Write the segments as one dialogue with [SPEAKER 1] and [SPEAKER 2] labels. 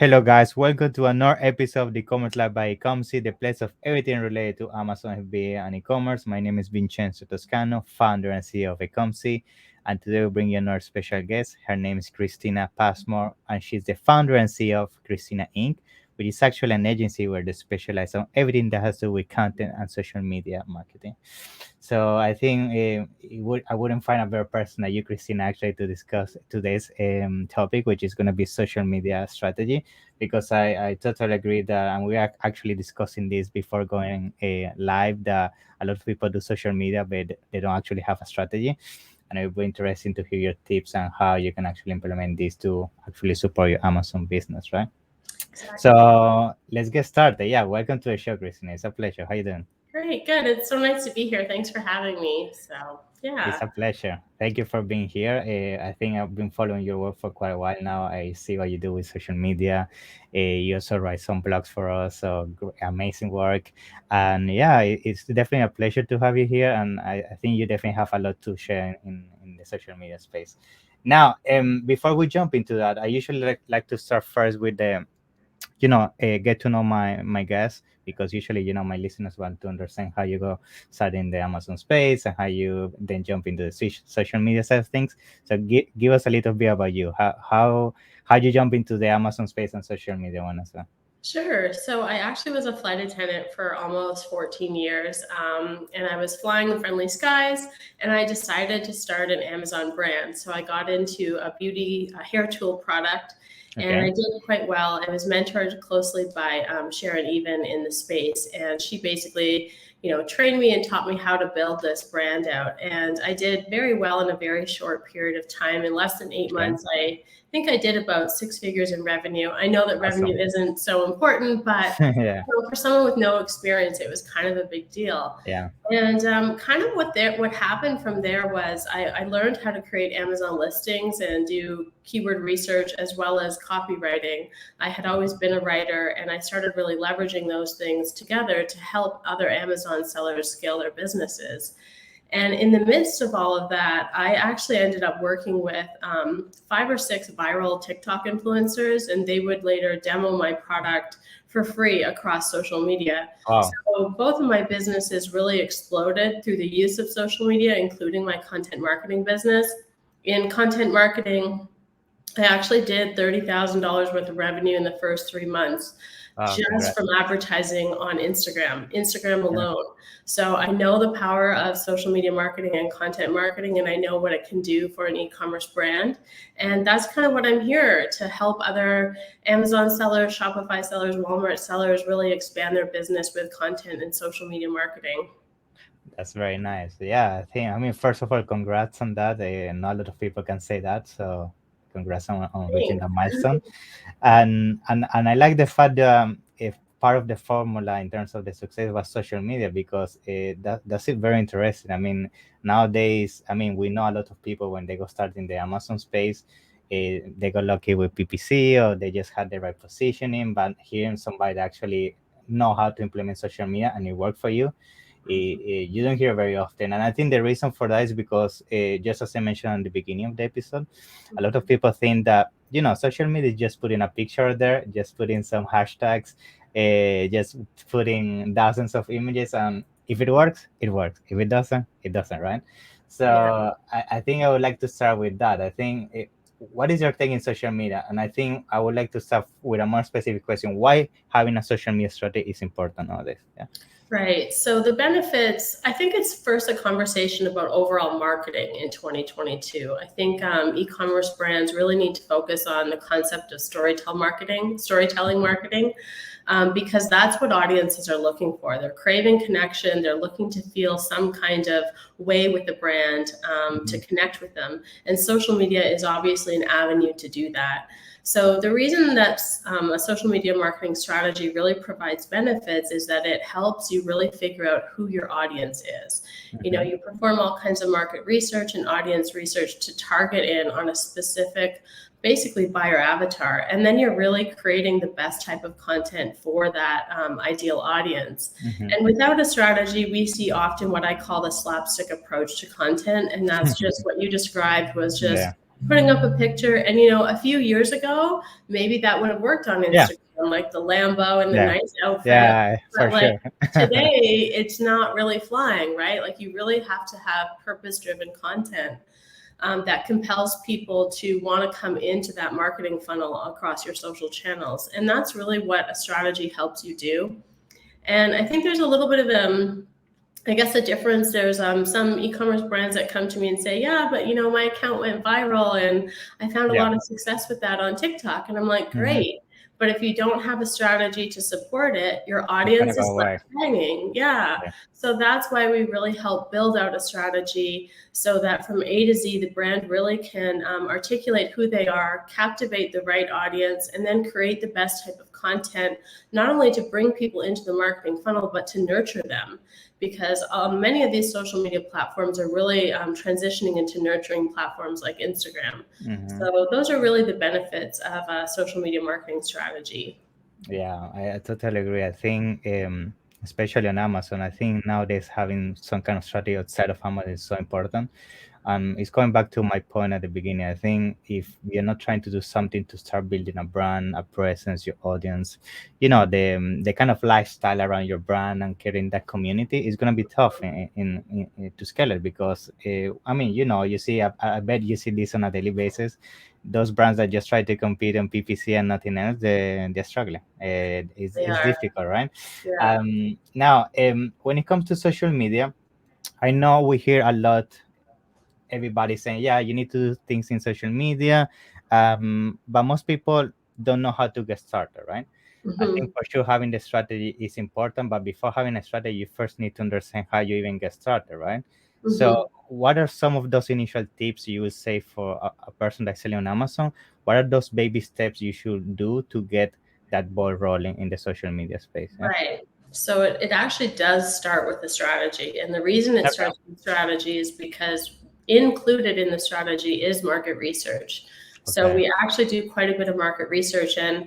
[SPEAKER 1] Hello, guys. Welcome to another episode of the e-commerce Lab by Ecomcy, the place of everything related to Amazon FBA and e-commerce. My name is Vincenzo Toscano, founder and CEO of Ecomcy, and today we bring you another special guest. Her name is Christina Passmore, and she's the founder and CEO of Christina Inc., which is actually an agency where they specialize on everything that has to do with content and social media marketing. So I think I wouldn't find a better person than you, Christina, actually to discuss today's topic, which is going to be social media strategy, because I totally agree that, and we are actually discussing this before going live, that a lot of people do social media, but they don't actually have a strategy. And it would be interesting to hear your tips on how you can actually implement this to actually support your Amazon business, right?
[SPEAKER 2] Exactly.
[SPEAKER 1] So let's get started. Yeah, welcome to the show, Christina. It's a pleasure. How you doing?
[SPEAKER 2] Great, good. It's so nice to be here. Thanks for having me. So,
[SPEAKER 1] It's
[SPEAKER 2] yeah.
[SPEAKER 1] a pleasure. Thank you for being here. I think I've been following your work for quite a while now. I see what you do with social media. You also write some blogs for us, so amazing work. And yeah, it's definitely a pleasure to have you here. And I think you definitely have a lot to share in the social media space. Now, before we jump into that, I usually like to start first with the get to know my guests, because usually my listeners want to understand how you go start in the Amazon space and how you then jump into the social media side of things. So give us a little bit about you. How you jump into the Amazon space and social media one as well.
[SPEAKER 2] Sure. So, I actually was a flight attendant for almost 14 years, and I was flying the friendly skies, and I decided to start an Amazon brand. So, I got into a hair tool product. And I
[SPEAKER 1] Okay.
[SPEAKER 2] did quite well. I was mentored closely by Sharon Even in the space, and she basically, trained me and taught me how to build this brand out. And I did very well in a very short period of time. In less than 8 months,
[SPEAKER 1] Okay.
[SPEAKER 2] I think I did about 6 figures in revenue. I know that revenue
[SPEAKER 1] Awesome.
[SPEAKER 2] isn't so important, but
[SPEAKER 1] Yeah.
[SPEAKER 2] for someone with no experience, it was kind of a big deal.
[SPEAKER 1] Yeah.
[SPEAKER 2] And kind of what happened from there was I learned how to create Amazon listings and do keyword research as well as copywriting. I had always been a writer, and I started really leveraging those things together to help other Amazon sellers scale their businesses. And in the midst of all of that, I actually ended up working with 5 or 6 viral TikTok influencers, and they would later demo my product for free across social media.
[SPEAKER 1] Oh.
[SPEAKER 2] So both of my businesses really exploded through the use of social media, including my content marketing business. In content marketing, I actually did $30,000 worth of revenue in the first 3 months
[SPEAKER 1] Oh,
[SPEAKER 2] just
[SPEAKER 1] congrats.
[SPEAKER 2] from advertising on Instagram
[SPEAKER 1] Yeah.
[SPEAKER 2] alone. So I know the power of social media marketing and content marketing, and I know what it can do for an e-commerce brand. And that's kind of what I'm here to help other Amazon sellers, Shopify sellers, Walmart sellers really expand their business with content and social media marketing.
[SPEAKER 1] That's very nice. Yeah, I mean, first of all, congrats on that. Not a lot of people can say that, so congrats on reaching that
[SPEAKER 2] Thanks.
[SPEAKER 1] milestone. And I like the fact that if part of the formula in terms of the success was social media, because that's it very interesting. I mean, nowadays, I mean, we know a lot of people when they go start in the Amazon space, they got lucky with PPC, or they just had the right positioning. But hearing somebody that actually know how to implement social media and it worked for you, you don't hear very often. And I think the reason for that is because, just as I mentioned at the beginning of the episode, a lot of people think that social media is just putting a picture there, just putting some hashtags, just putting dozens of images, and if it works, it works. If it doesn't, it doesn't, right?
[SPEAKER 2] Yeah.
[SPEAKER 1] So I think I would like to start with that. I think what is your take in social media? And I think I would like to start with a more specific question: why having a social media strategy is important nowadays? Yeah.
[SPEAKER 2] Right. So the benefits, I think it's first a conversation about overall marketing in 2022. I think e-commerce brands really need to focus on the concept of storytelling marketing, because that's what audiences are looking for. They're craving connection. They're looking to feel some kind of way with the brand, to connect with them. And social media is obviously an avenue to do that. So the reason that a social media marketing strategy really provides benefits is that it helps you really figure out who your audience is.
[SPEAKER 1] Mhm.
[SPEAKER 2] You perform all kinds of market research and audience research to target in on a specific, basically buyer avatar, and then you're really creating the best type of content for that ideal audience.
[SPEAKER 1] Mhm.
[SPEAKER 2] And without a strategy, we see often what I call the slapstick approach to content, and that's just what you described was just
[SPEAKER 1] Yeah.
[SPEAKER 2] putting up a picture. And, a few years ago, maybe that would have worked on
[SPEAKER 1] Yeah,
[SPEAKER 2] Instagram, like the Lambo and the
[SPEAKER 1] yeah,
[SPEAKER 2] nice outfit.
[SPEAKER 1] yeah, for
[SPEAKER 2] But like
[SPEAKER 1] sure.
[SPEAKER 2] today, it's not really flying, right? Like you really have to have purpose-driven content that compels people to want to come into that marketing funnel across your social channels. And that's really what a strategy helps you do. And I think there's a little bit of I guess the difference, there's some e-commerce brands that come to me and say, yeah, but my account went viral and I found a
[SPEAKER 1] Yeah.
[SPEAKER 2] lot of success with that on TikTok. And I'm like,
[SPEAKER 1] Mhm.
[SPEAKER 2] great. But if you don't have a strategy to support it, your
[SPEAKER 1] It's gonna
[SPEAKER 2] audience
[SPEAKER 1] go
[SPEAKER 2] is left
[SPEAKER 1] away.
[SPEAKER 2] hanging. Yeah.
[SPEAKER 1] Yeah.
[SPEAKER 2] So that's why we really help build out a strategy so that from A to Z, the brand really can articulate who they are, captivate the right audience, and then create the best type of content, not only to bring people into the marketing funnel, but to nurture them. Because many of these social media platforms are really transitioning into nurturing platforms like Instagram.
[SPEAKER 1] Mhm.
[SPEAKER 2] So those are really the benefits of a social media marketing strategy.
[SPEAKER 1] Yeah, I totally agree. I think, especially on Amazon, I think nowadays having some kind of strategy outside of Amazon is so important. It's going back to my point at the beginning. I think if you're not trying to do something to start building a brand, a presence, your audience, the kind of lifestyle around your brand and creating that community is going to be tough to scale it because, I mean, you see, I bet you see this on a daily basis. Those brands that just try to compete on PPC and nothing else, they're struggling.
[SPEAKER 2] They
[SPEAKER 1] It's
[SPEAKER 2] are.
[SPEAKER 1] difficult, right?
[SPEAKER 2] Yeah.
[SPEAKER 1] Now, when it comes to social media, I know we hear a lot everybody saying, yeah, you need to do things in social media, but most people don't know how to get started, right? I think
[SPEAKER 2] Mhm.
[SPEAKER 1] for sure having the strategy is important, but before having a strategy, you first need to understand how you even get started, right? So
[SPEAKER 2] Mhm.
[SPEAKER 1] what are some of those initial tips you would say for a person that's selling on Amazon? What are those baby steps you should do to get that ball rolling in the social media space? Yeah.
[SPEAKER 2] Right. So it actually does start with the strategy. And the reason it
[SPEAKER 1] Okay.
[SPEAKER 2] starts with strategy is because included in the strategy is market research. So
[SPEAKER 1] Okay.
[SPEAKER 2] we actually do quite a bit of market research. And,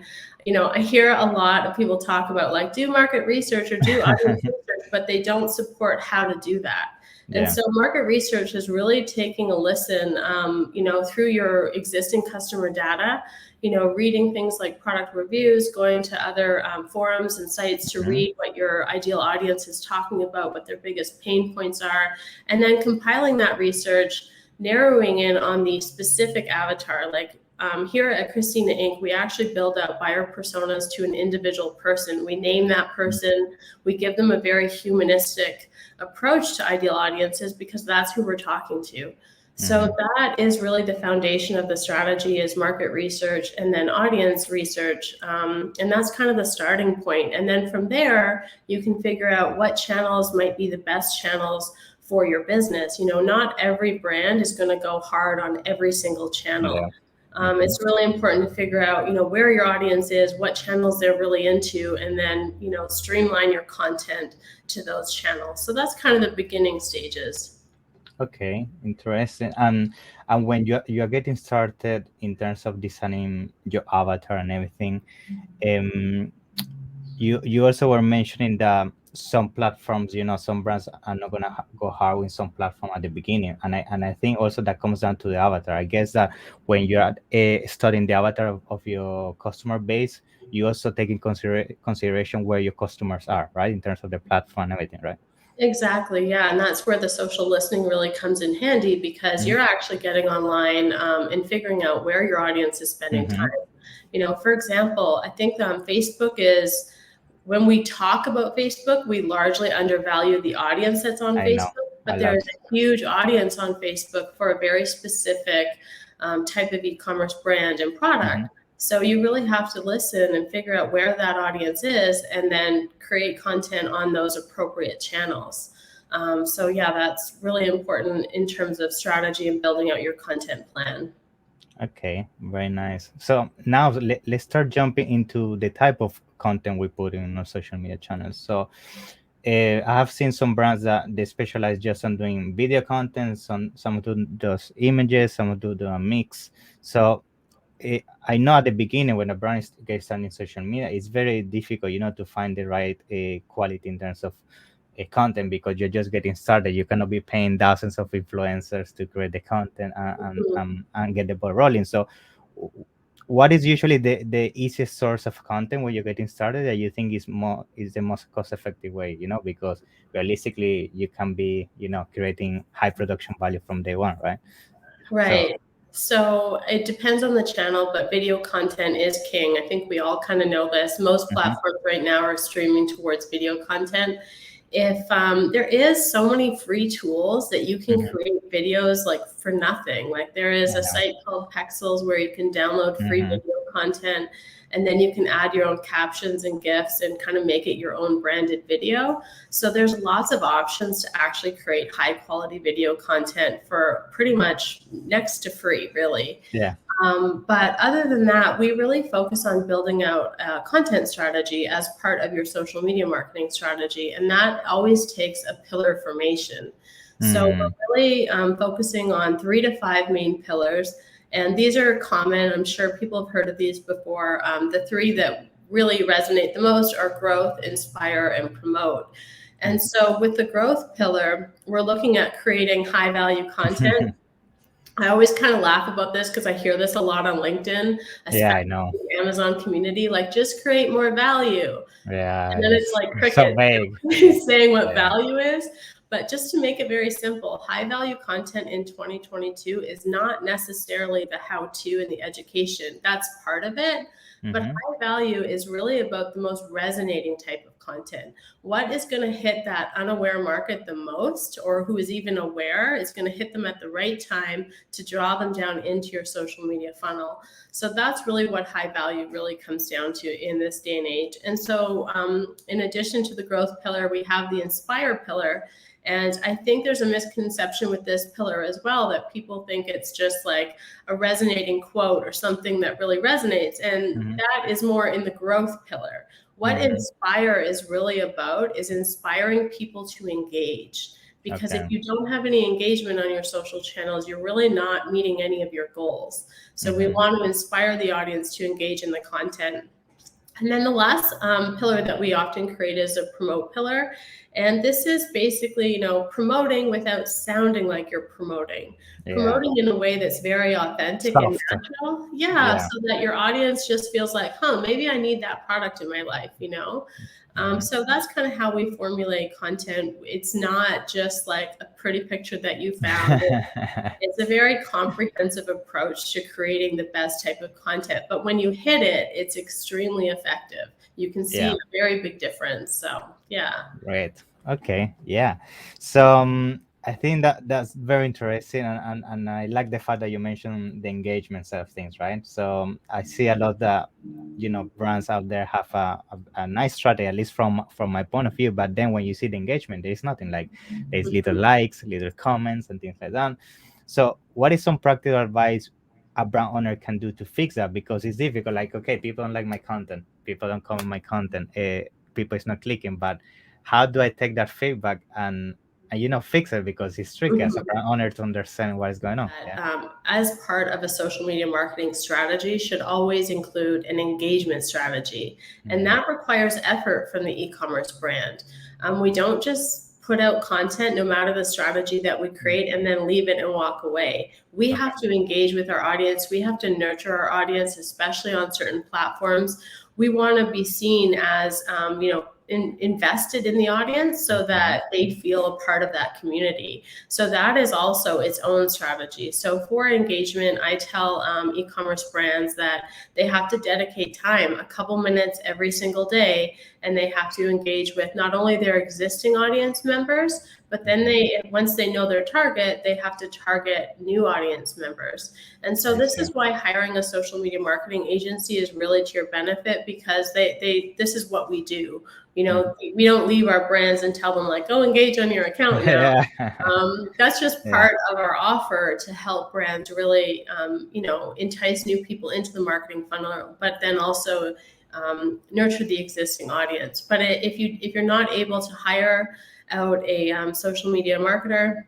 [SPEAKER 2] I hear a lot of people talk about like do market research or do audience research, but they don't support how to do that. And
[SPEAKER 1] Yeah.
[SPEAKER 2] so market research is really taking a listen, through your existing customer data, reading things like product reviews, going to other forums and sites to
[SPEAKER 1] Mhm.
[SPEAKER 2] read what your ideal audience is talking about, what their biggest pain points are, and then compiling that research, narrowing in on the specific avatar. Like here at Christina Inc., we actually build out buyer personas to an individual person. We name that person, we give them a very humanistic approach to ideal audiences because that's who we're talking to. So
[SPEAKER 1] Mhm.
[SPEAKER 2] that is really the foundation of the strategy is market research and then audience research. And that's kind of the starting point. And then from there, you can figure out what channels might be the best channels for your business. Not every brand is going to go hard on every single channel.
[SPEAKER 1] Yeah. Mhm.
[SPEAKER 2] It's really important to figure out, where your audience is, what channels they're really into, and then, streamline your content to those channels. So that's kind of the beginning stages.
[SPEAKER 1] Okay, interesting. And when you're getting started in terms of designing your avatar and everything, um, you also were mentioning that some platforms, some brands are not gonna go hard with some platform at the beginning, and I think also that comes down to the avatar. I guess that when you're studying the avatar of your customer base, you also take in consideration where your customers are, right, in terms of the platform and everything, right?
[SPEAKER 2] Exactly, yeah, and that's where the social listening really comes in handy because you're actually getting online and figuring out where your audience is spending
[SPEAKER 1] Mm-hmm.
[SPEAKER 2] time. For example, I think Facebook is when we talk about Facebook, we largely undervalue the audience that's on
[SPEAKER 1] I know
[SPEAKER 2] Facebook,
[SPEAKER 1] a
[SPEAKER 2] but there
[SPEAKER 1] lot.
[SPEAKER 2] is a huge audience on Facebook for a very specific type of e-commerce brand and
[SPEAKER 1] Mm-hmm.
[SPEAKER 2] product. So you really have to listen and figure out where that audience is and then create content on those appropriate channels. So yeah, that's really important in terms of strategy and building out your content plan.
[SPEAKER 1] Okay, very nice. So now let's start jumping into the type of content we put in our social media channels. So I have seen some brands that they specialize just on doing video content. Some do just images, some do a mix. So I know at the beginning when a brand gets started in social media, it's very difficult, to find the right quality in terms of a content because you're just getting started. You cannot be paying thousands of influencers to create the content and get the ball rolling. So what is usually the easiest source of content when you're getting started that you think is the most cost effective way, because realistically you can be, creating high production value from day one, right?
[SPEAKER 2] Right. So it depends on the channel, but video content is king. I think we all kind of know this. Most platforms right now are streaming towards video content. If there is so many free tools that you can create videos like for nothing. Like there is a site called Pexels where you can download free video content, and then you can add your own captions and GIFs and kind of make it your own branded video. So there's lots of options to actually create high quality video content for pretty much next to free, really.
[SPEAKER 1] Yeah.
[SPEAKER 2] But other than that, we really focus on building out a content strategy as part of your social media marketing strategy. And that always takes a pillar formation. So we're really focusing on 3 to 5 main pillars. And these are common. I'm sure people have heard of these before. The 3 that really resonate the most are growth, inspire, and promote. And so with the growth pillar, we're looking at creating high value content. I always kind of laugh about this because I hear this a lot on LinkedIn, especially
[SPEAKER 1] I know.
[SPEAKER 2] in the Amazon community, like just create more value.
[SPEAKER 1] Yeah.
[SPEAKER 2] And then it's like cricket
[SPEAKER 1] so vague.
[SPEAKER 2] saying what value is. But just to make it very simple, high value content in 2022 is not necessarily the how-to and the education. That's part of it. But high value is really about the most resonating type of content. What is going to hit that unaware market the most, or who is even aware, is going to hit them at the right time to draw them down into your social media funnel. So that's really what high value really comes down to in this day and age. And so in addition to the growth pillar, we have the inspire pillar. And I think there's a misconception with this pillar as well, that people think it's just like a resonating quote or something that really resonates. And that is more in the growth pillar. What inspire is really about is inspiring people to engage. Because if you don't have any engagement on your social channels, you're really not meeting any of your goals. So we want to inspire the audience to engage in the content. And then the last pillar that we often create is a promote pillar. And this is basically, promoting without sounding like you're promoting. Promoting in a way that's very authentic and natural. So that your audience just feels like, maybe I need that product in my life, So that's kind of how we formulate content. It's not just like a pretty picture that you found. It's a very comprehensive approach to creating the best type of content. But when you hit it, it's extremely effective. You can see a very big difference. So,
[SPEAKER 1] Great. Okay. Yeah. So I think that's very interesting, and I like the fact that you mentioned the engagement side of things, right? So I see a lot that brands out there have a nice strategy, at least from my point of view. But then when you see the engagement, there's nothing. Like there's little likes, little comments, and things like that. So what is some practical advice a brand owner can do to fix that? Because it's difficult. Like, okay, people don't like my content, people don't comment my content, people is not clicking, but how do I take that feedback and fix it? Because it's tricky as a brand owner to understand what is going on.
[SPEAKER 2] As part of a social media marketing strategy should always include an engagement strategy. And that requires effort from the e-commerce brand. We don't just put out content no matter the strategy that we create and then leave it and walk away. We have to engage with our audience. We have to nurture our audience, especially on certain platforms. We want to be seen as, invested in the audience so that they feel a part of that community. So that is also its own strategy. So for engagement, I tell e-commerce brands that they have to dedicate time, a couple minutes every single day, and they have to engage with not only their existing audience members, but then once they know their target, they have to target new audience members. And so this is why hiring a social media marketing agency is really to your benefit, because this is what we do. We don't leave our brands and tell them like, go engage on your account now. That's just part of our offer to help brands really, entice new people into the marketing funnel, but then also nurture the existing audience. But if you're not able to hire out a social media marketer,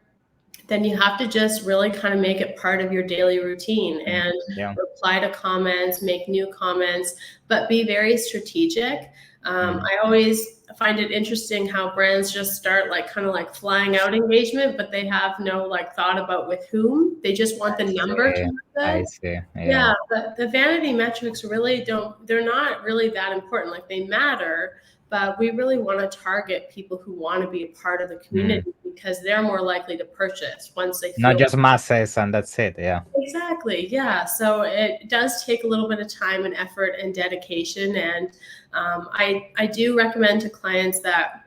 [SPEAKER 2] then you have to just really kind of make it part of your daily routine and reply to comments, make new comments, but be very strategic. I always find it interesting how brands just start like kind of like flying out engagement, but they have no like thought about with whom. They just want the number to look good.
[SPEAKER 1] I see.
[SPEAKER 2] Yeah, but the vanity metrics really they're not really that important. Like they matter, but we really want to target people who want to be a part of the community because they're more likely to purchase once they feel
[SPEAKER 1] not just masses and that's it. Yeah.
[SPEAKER 2] Exactly. Yeah. So it does take a little bit of time and effort and dedication. And I do recommend to clients that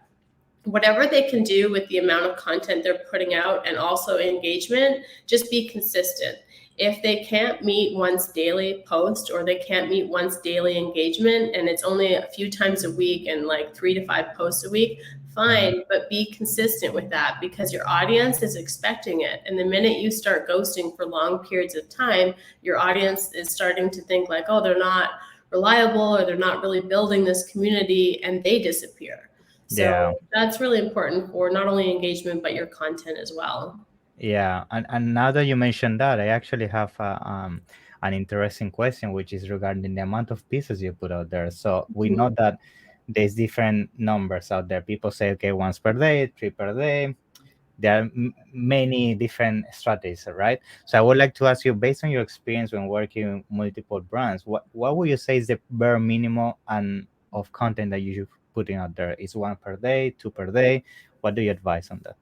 [SPEAKER 2] whatever they can do with the amount of content they're putting out and also engagement, just be consistent. If they can't meet once daily post or they can't meet once daily engagement and it's only a few times a week and like 3 to 5 posts a week, fine, but be consistent with that because your audience is expecting it. And the minute you start ghosting for long periods of time, your audience is starting to think like, oh, they're not reliable or they're not really building this community, and they disappear. So that's really important for not only engagement, but your content as well.
[SPEAKER 1] Yeah, and now that you mentioned that, I actually have an interesting question, which is regarding the amount of pieces you put out there. So we know that there's different numbers out there. People say, okay, once per day, 3 per day. There are many different strategies, right? So I would like to ask you, based on your experience when working with multiple brands, what would you say is the bare minimum and of content that you should putting out there? Is 1 per day, 2 per day? What do you advise on that?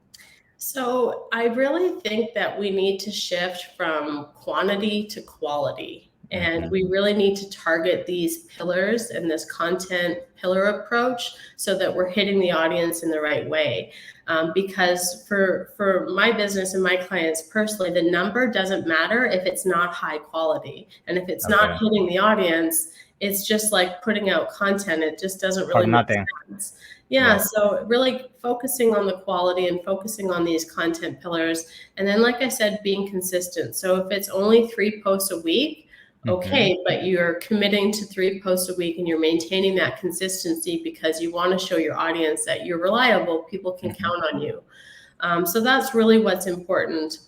[SPEAKER 2] So I really think that we need to shift from quantity to quality. And we really need to target these pillars and this content pillar approach so that we're hitting the audience in the right way. Because for my business and my clients personally, the number doesn't matter if it's not high quality. And if it's not hitting the audience, it's just like putting out content. It just doesn't really make sense. Yeah, so really focusing on the quality and focusing on these content pillars. And then, like I said, being consistent. So if it's only 3 posts a week, okay, but you're committing to 3 posts a week and you're maintaining that consistency because you want to show your audience that you're reliable, people can count on you. So that's really what's important.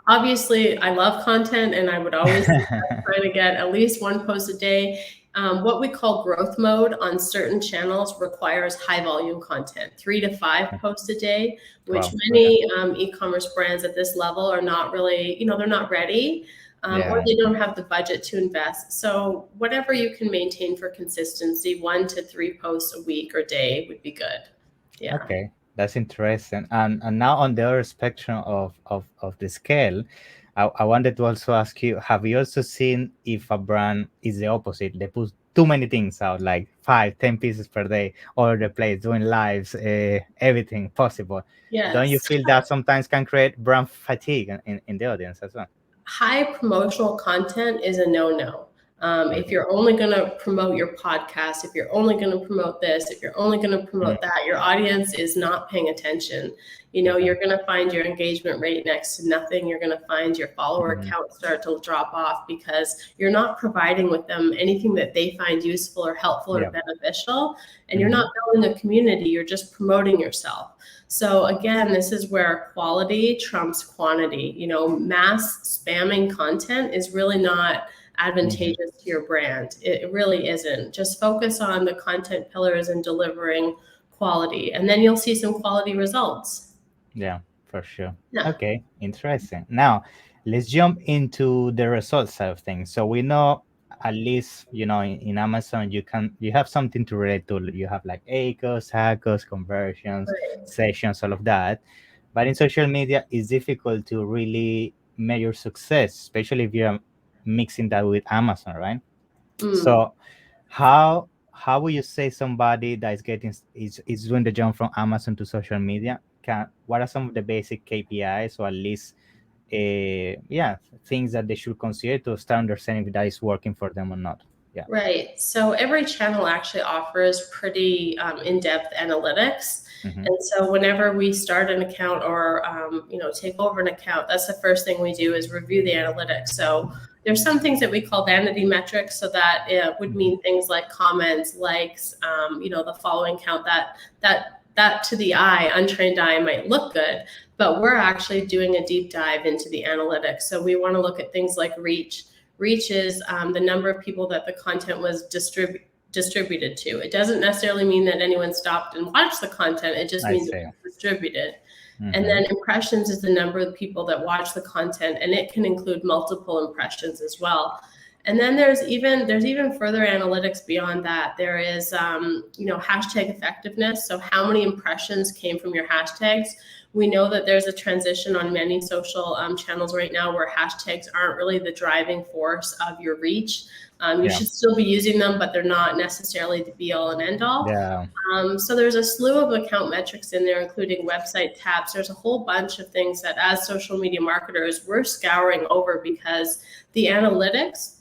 [SPEAKER 2] Obviously, I love content and I would always try to get at least 1 post a day. What we call growth mode on certain channels requires high volume content, 3 to 5 posts a day, which many e-commerce brands at this level are not really, they're not ready. Or they don't have the budget to invest. So whatever you can maintain for consistency, 1 to 3 posts a week or day would be good. Yeah.
[SPEAKER 1] Okay, that's interesting. And now on the other spectrum of the scale, I wanted to also ask you, have you also seen if a brand is the opposite? They put too many things out, like 5, 10 pieces per day, all over the place, doing lives, everything possible.
[SPEAKER 2] Yes.
[SPEAKER 1] Don't you feel that sometimes can create brand fatigue in the audience as well?
[SPEAKER 2] High promotional content is a no-no. If you're only going to promote your podcast, if you're only going to promote this, if you're only going to promote that, your audience is not paying attention. You're going to find your engagement rate next to nothing. You're going to find your follower count start to drop off because you're not providing with them anything that they find useful or helpful or beneficial. And you're not building a community. You're just promoting yourself. So again, this is where quality trumps quantity. Mass spamming content is really not advantageous to your brand. It really isn't. Just focus on the content pillars and delivering quality, and then you'll see some quality results.
[SPEAKER 1] Yeah, for sure. Yeah. Okay, interesting. Now, let's jump into the results side of things. So we know, at least, in Amazon, you have something to relate to. You have like ACOs, HACOs, conversions, sessions, all of that. But in social media, it's difficult to really measure success, especially if you're mixing that with Amazon, right? So how would you say somebody that is doing the jump from Amazon to social media, what are some of the basic KPIs, or at least things that they should consider to start understanding if that is working for them or not? Yeah.
[SPEAKER 2] Right. So every channel actually offers pretty in-depth analytics. And so whenever we start an account or, take over an account, that's the first thing we do is review the analytics. So there's some things that we call vanity metrics. So that would mean things like comments, likes, the following count that to the eye, untrained eye, might look good. but we're actually doing a deep dive into the analytics. So we want to look at things like reach. Reach is the number of people that the content was distributed to. It doesn't necessarily mean that anyone stopped and watched the content. It just means it was distributed. And then impressions is the number of people that watch the content, and it can include multiple impressions as well. And then there's even further analytics beyond that. There is hashtag effectiveness. So how many impressions came from your hashtags? We know that there's a transition on many social channels right now where hashtags aren't really the driving force of your reach. You should still be using them, but they're not necessarily the be all and end all.
[SPEAKER 1] Yeah.
[SPEAKER 2] So there's a slew of account metrics in there, including website tabs. There's a whole bunch of things that as social media marketers, we're scouring over because the analytics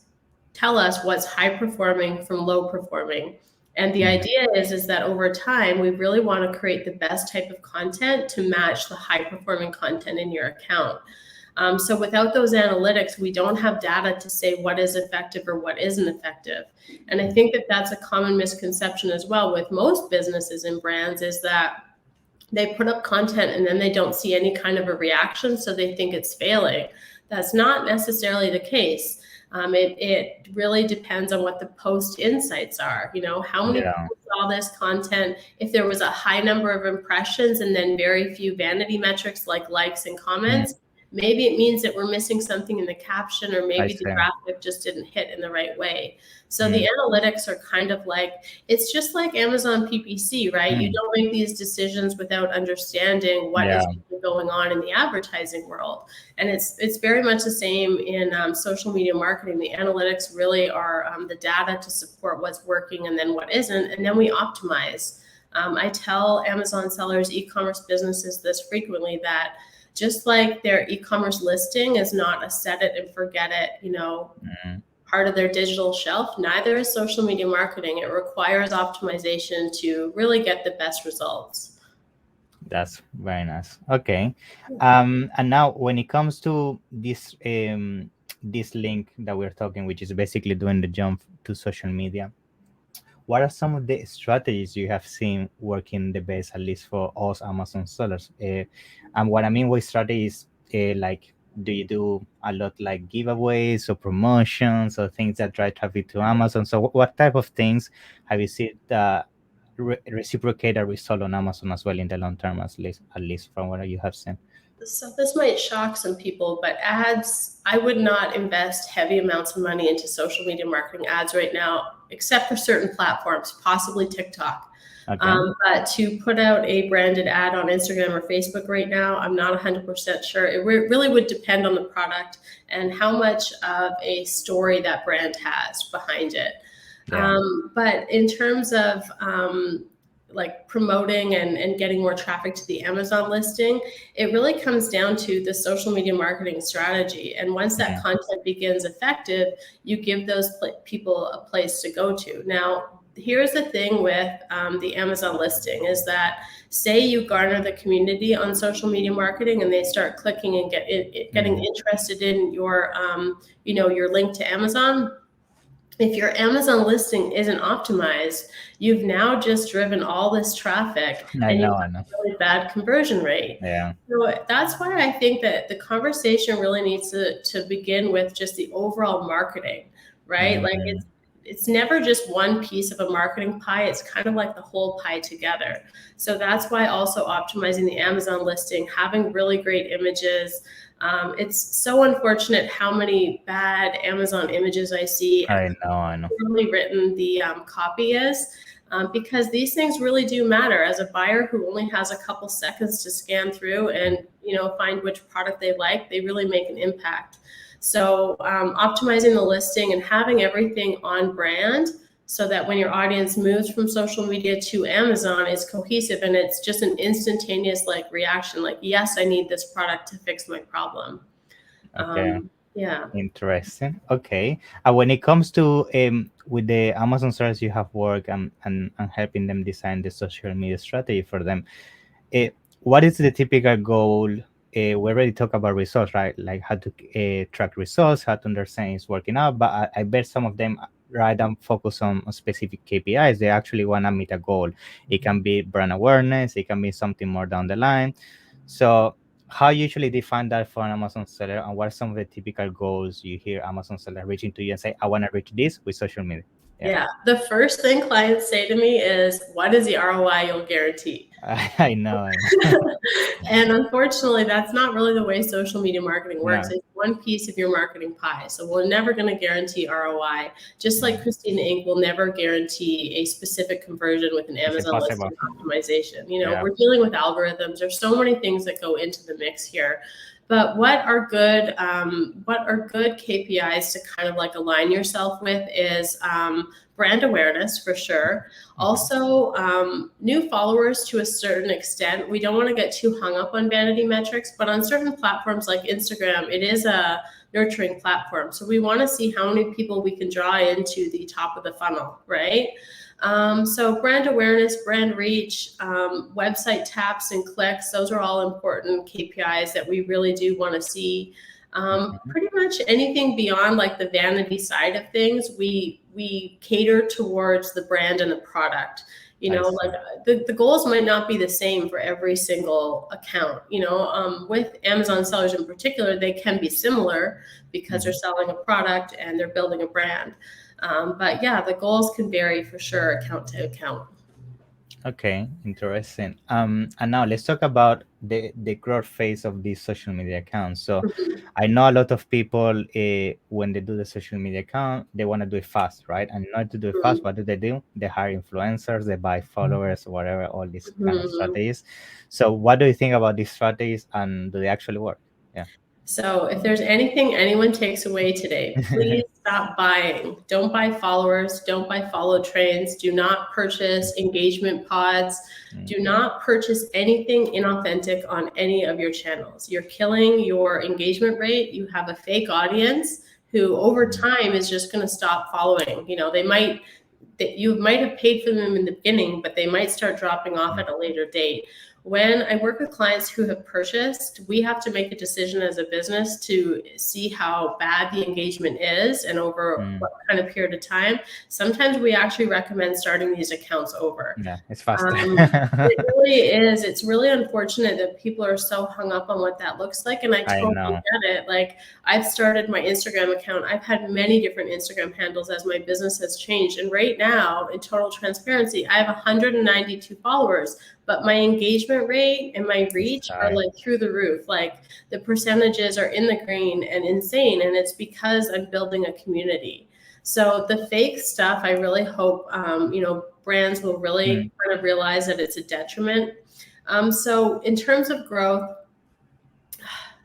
[SPEAKER 2] tell us what's high performing from low performing. And the idea is that over time, we really want to create the best type of content to match the high performing content in your account. So without those analytics, we don't have data to say what is effective or what isn't effective. And I think that that's a common misconception as well with most businesses and brands, is that they put up content and then they don't see any kind of a reaction, so they think it's failing. That's not necessarily the case. It really depends on what the post insights are. How many people saw this content? If there was a high number of impressions and then very few vanity metrics like likes and comments, maybe it means that we're missing something in the caption, or maybe the graphic just didn't hit in the right way. So the analytics are kind of like, it's just like Amazon PPC, right? You don't make these decisions without understanding what is going on in the advertising world. And it's very much the same in social media marketing. The analytics really are the data to support what's working and then what isn't, and then we optimize. I tell Amazon sellers, e-commerce businesses this frequently, that just like their e-commerce listing is not a set it and forget it, part of their digital shelf, neither is social media marketing. It requires optimization to really get the best results.
[SPEAKER 1] That's very nice. Okay. And now when it comes to this this link that we're talking, which is basically doing the jump to social media, what are some of the strategies you have seen working the best, at least for us Amazon sellers? And what I mean with strategies, like, do you do a lot like giveaways or promotions or things that drive traffic to Amazon? So what type of things have you seen that reciprocate a result on Amazon as well in the long term, at least from what you have seen?
[SPEAKER 2] So this might shock some people, but ads, I would not invest heavy amounts of money into social media marketing ads right now, except for certain platforms, possibly TikTok. But to put out a branded ad on Instagram or Facebook right now, I'm not 100% sure. It really would depend on the product and how much of a story that brand has behind it. But in terms of like promoting and getting more traffic to the Amazon listing, it really comes down to the social media marketing strategy. And once that content begins effective, you give those people a place to go to. Now, here's the thing with the Amazon listing is that, say you garner the community on social media marketing and they start clicking and getting interested in your, your link to Amazon. If your Amazon listing isn't optimized, you've now just driven all this traffic and you have a really bad conversion rate. So that's why I think that the conversation really needs to begin with just the overall marketing, right? Like it's never just one piece of a marketing pie. It's kind of like the whole pie together. So that's why also optimizing the Amazon listing, having really great images. It's so unfortunate how many bad Amazon images I see.
[SPEAKER 1] I know.
[SPEAKER 2] Really written the copy is, because these things really do matter. As a buyer who only has a couple seconds to scan through and find which product they like, they really make an impact. So optimizing the listing and having everything on brand, so that when your audience moves from social media to Amazon, it's cohesive and it's just an instantaneous reaction, like, yes, I need this product to fix my problem.
[SPEAKER 1] Okay. Interesting. Okay. When it comes to with the Amazon sellers you have worked and helping them design the social media strategy for them, what is the typical goal? We already talked about results, right? Like how to track results, how to understand it's working out. But I bet some of them rather than focus on specific KPIs, they actually want to meet a goal. It can be brand awareness. It can be something more down the line. So how you usually define that for an Amazon seller, and what are some of the typical goals you hear Amazon seller reaching to you and say, I want to reach this with social media?
[SPEAKER 2] Yeah, the first thing clients say to me is, what is the ROI you'll guarantee?
[SPEAKER 1] I know.
[SPEAKER 2] And unfortunately, that's not really the way social media marketing works.
[SPEAKER 1] No.
[SPEAKER 2] It's one piece of your marketing pie. So we're never going to guarantee ROI. Just like Christina Inc. will never guarantee a specific conversion with an Amazon listing optimization. You know, we're dealing with algorithms. There's so many things that go into the mix here. But what are good KPIs to kind of like align yourself with is brand awareness for sure. Also, new followers to a certain extent. We don't want to get too hung up on vanity metrics, but on certain platforms like Instagram, it is a nurturing platform. So we want to see how many people we can draw into the top of the funnel, right? So brand awareness, brand reach, website taps and clicks, those are all important KPIs that we really do want to see. Pretty much anything beyond like the vanity side of things, we cater towards the brand and the product. You know, like the goals might not be the same for every single account. You know, with Amazon sellers in particular, they can be similar because they're selling a product and they're building a brand. But yeah, the goals can vary for sure, account to account.
[SPEAKER 1] Okay, interesting. And now let's talk about the growth phase of these social media accounts. So I know a lot of people, when they do the social media account, they want to do it fast, right? And in order to do it fast, what do? They hire influencers, they buy followers, whatever, all these kind of strategies. So what do you think about these strategies, and do they actually work? Yeah.
[SPEAKER 2] So if there's anything anyone takes away today, please stop buying. Don't buy followers. Don't buy follow trains. Do not purchase engagement pods. Do not purchase anything inauthentic on any of your channels. You're killing your engagement rate. You have a fake audience who over time is just going to stop following. You know, you might have paid for them in the beginning, but they might start dropping off at a later date. When I work with clients who have purchased, we have to make a decision as a business to see how bad the engagement is and over what kind of period of time. Sometimes we actually recommend starting these accounts over.
[SPEAKER 1] Yeah, it's faster.
[SPEAKER 2] It really is. It's really unfortunate that people are so hung up on what that looks like. And I totally get it. Like, I've started my Instagram account. I've had many different Instagram handles as my business has changed. And right now, in total transparency, I have 192 followers. But my engagement rate and my reach are like through the roof. Like, the percentages are in the green and insane. And it's because I'm building a community. So the fake stuff, I really hope, you know, brands will really kind of realize that it's a detriment. So in terms of growth,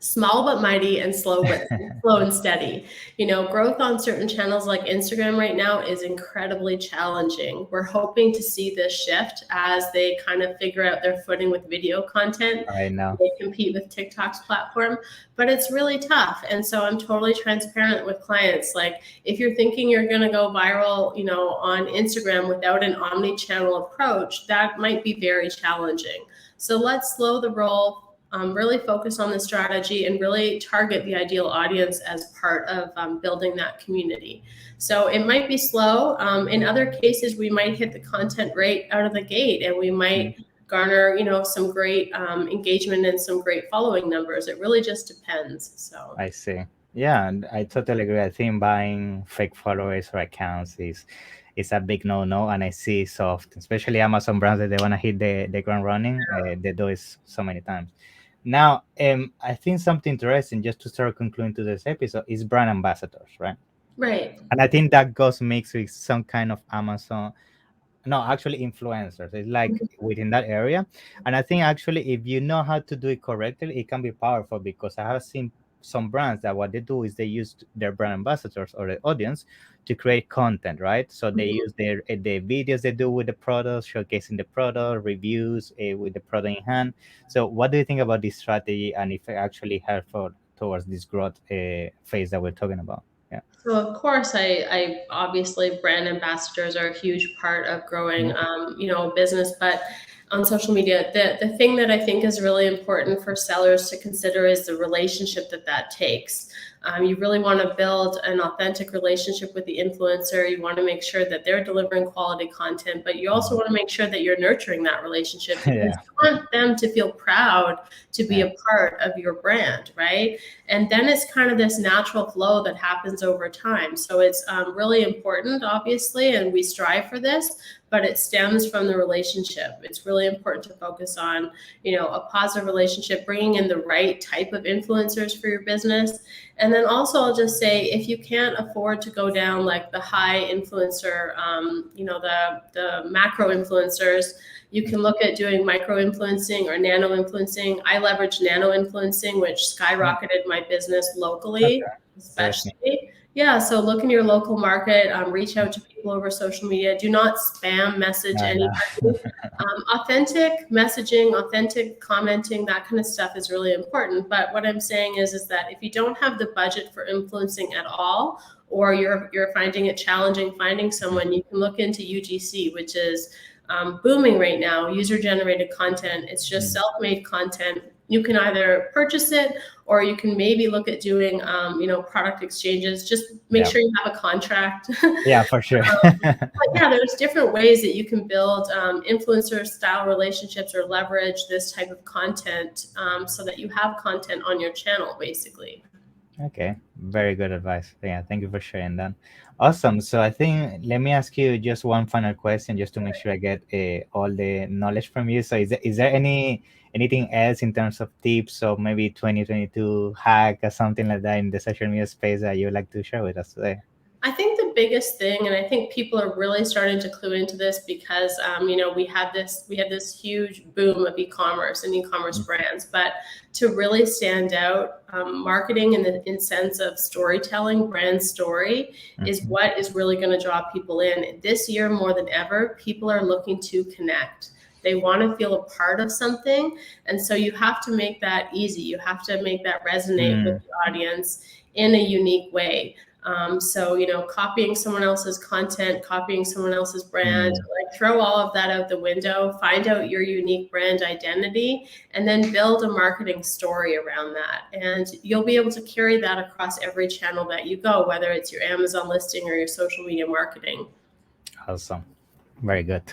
[SPEAKER 2] small but mighty and slow and steady. You know, growth on certain channels like Instagram right now is incredibly challenging. We're hoping to see this shift as they kind of figure out their footing with video content.
[SPEAKER 1] I know.
[SPEAKER 2] They compete with TikTok's platform, but it's really tough. And so I'm totally transparent with clients. Like, if you're thinking you're going to go viral, you know, on Instagram without an omni-channel approach, that might be very challenging. So let's slow the roll. Really focus on the strategy and really target the ideal audience as part of building that community. So it might be slow. In other cases, we might hit the content rate out of the gate, and we might garner, you know, some great engagement and some great following numbers. It really just depends. So
[SPEAKER 1] I see. Yeah, and I totally agree. I think buying fake followers or accounts is a big no-no, and I see so often, especially Amazon brands, that they want to hit the ground running. They do it so many times. Now, I think something interesting, just to start concluding to this episode, is brand ambassadors, right?
[SPEAKER 2] Right.
[SPEAKER 1] And I think that goes mixed with some kind of Amazon, no, actually influencers. It's like within that area. And I think actually, if you know how to do it correctly, it can be powerful, because I have seen some brands that what they do is they use their brand ambassadors or the audience to create content, right? So they use the videos they do with the product, showcasing the product, reviews with the product in hand. So what do you think about this strategy, and if it actually helpful towards this growth phase that we're talking about? Yeah.
[SPEAKER 2] So of course, I obviously brand ambassadors are a huge part of growing, you know, a business, but on social media, the thing that I think is really important for sellers to consider is the relationship that takes. You really want to build an authentic relationship with the influencer. You want to make sure that they're delivering quality content, but you also want to make sure that you're nurturing that relationship, because
[SPEAKER 1] Yeah.
[SPEAKER 2] you want them to feel proud to be a part of your brand, right? And then it's kind of this natural flow that happens over time. So it's really important, obviously, and we strive for this, but it stems from the relationship. It's really important to focus on, a positive relationship, bringing in the right type of influencers for your business. And then also, I'll just say, if you can't afford to go down like the high influencer, the macro influencers, you can look at doing micro influencing or nano influencing. I leverage nano influencing, which skyrocketed my business locally, especially. Yeah, so look in your local market, reach out to people over social media. Do not spam message anybody. Authentic messaging, authentic commenting, that kind of stuff is really important. But what I'm saying is that if you don't have the budget for influencing at all, or you're finding it challenging finding someone, you can look into UGC, which is booming right now, user-generated content. It's just self-made content. You can either purchase it, or you can maybe look at doing, product exchanges. Just make sure you have a contract.
[SPEAKER 1] Yeah, for sure.
[SPEAKER 2] But yeah, there's different ways that you can build influencer-style relationships or leverage this type of content so that you have content on your channel, basically.
[SPEAKER 1] Okay, very good advice. Yeah, thank you for sharing that. Awesome. So I think let me ask you just one final question, just to make sure I get all the knowledge from you. So is there anything else in terms of tips or maybe 2022 hack or something like that in the social media space that you would like to share with us today?
[SPEAKER 2] I think the biggest thing, and I think people are really starting to clue into this because, we had this huge boom of e-commerce and e-commerce brands, but to really stand out, marketing in sense of storytelling, brand story, is what is really going to draw people in. This year, more than ever, people are looking to connect. They want to feel a part of something. And so you have to make that easy. You have to make that resonate with the audience in a unique way. So, copying someone else's content, copying someone else's brand, like throw all of that out the window, find out your unique brand identity, and then build a marketing story around that. And you'll be able to carry that across every channel that you go, whether it's your Amazon listing or your social media marketing.
[SPEAKER 1] Awesome. Very good.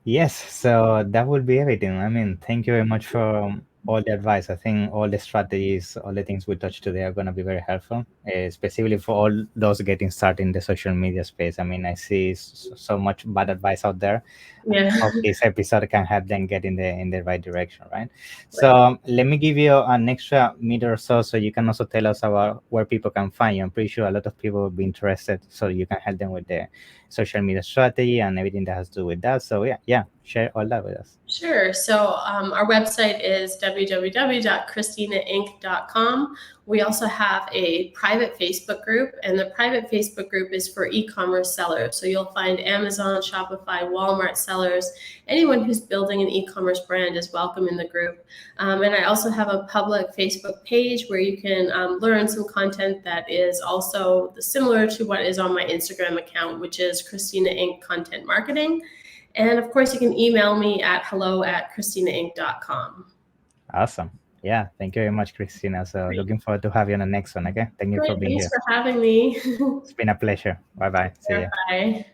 [SPEAKER 1] Yes, so that would be everything. I mean, thank you very much for all the advice. I think all the strategies, all the things we touched today are going to be very helpful, specifically for all those getting started in the social media space. I mean, I see so much bad advice out there.
[SPEAKER 2] Yeah.
[SPEAKER 1] Hope this episode can help them get in the right direction, right? So let me give you an extra minute or so you can also tell us about where people can find you. I'm pretty sure a lot of people will be interested, so you can help them with the social media strategy and everything that has to do with that. So yeah, share all that with us.
[SPEAKER 2] Sure. So our website is www.christinainc.com. We also have a private Facebook group, and the private Facebook group is for e-commerce sellers. So you'll find Amazon, Shopify, Walmart sellers. Anyone who's building an e-commerce brand is welcome in the group. And I also have a public Facebook page where you can learn some content that is also similar to what is on my Instagram account, which is Christina Inc. Content Marketing. And of course, you can email me at hello@christinainc.com.
[SPEAKER 1] Awesome. Yeah, thank you very much, Christina. So looking forward to have you on the next one. Okay, thank you for being
[SPEAKER 2] Thanks
[SPEAKER 1] here.
[SPEAKER 2] for having me.
[SPEAKER 1] It's been a pleasure. Bye bye. See ya.
[SPEAKER 2] Bye.